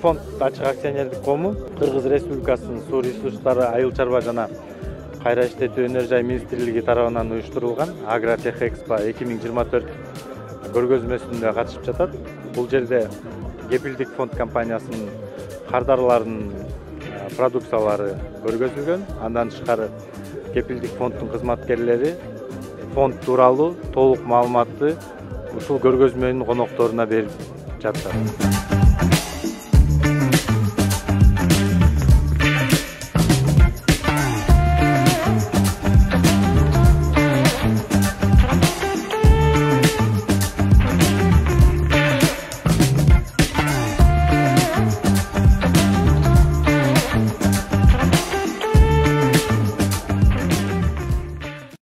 фонд ачык акционердик коому Кыргыз Республикасынын суу ресурстары, айыл чарба жана кайра иштетүү энергия министрлиги тарабынан уюштурулган Агротехэкспо 2024 көргөзмөсүнө катышып жатат. Бул жерде Кепилдик фонд компаниясынын кардарларынын продукциялары көргөзүлгөн. Андан тышкары Кепилдик фонддун кызматкерлери фонд тууралуу толук маалыматты ушул көргөзмөнүн конокторуна берип жатышат.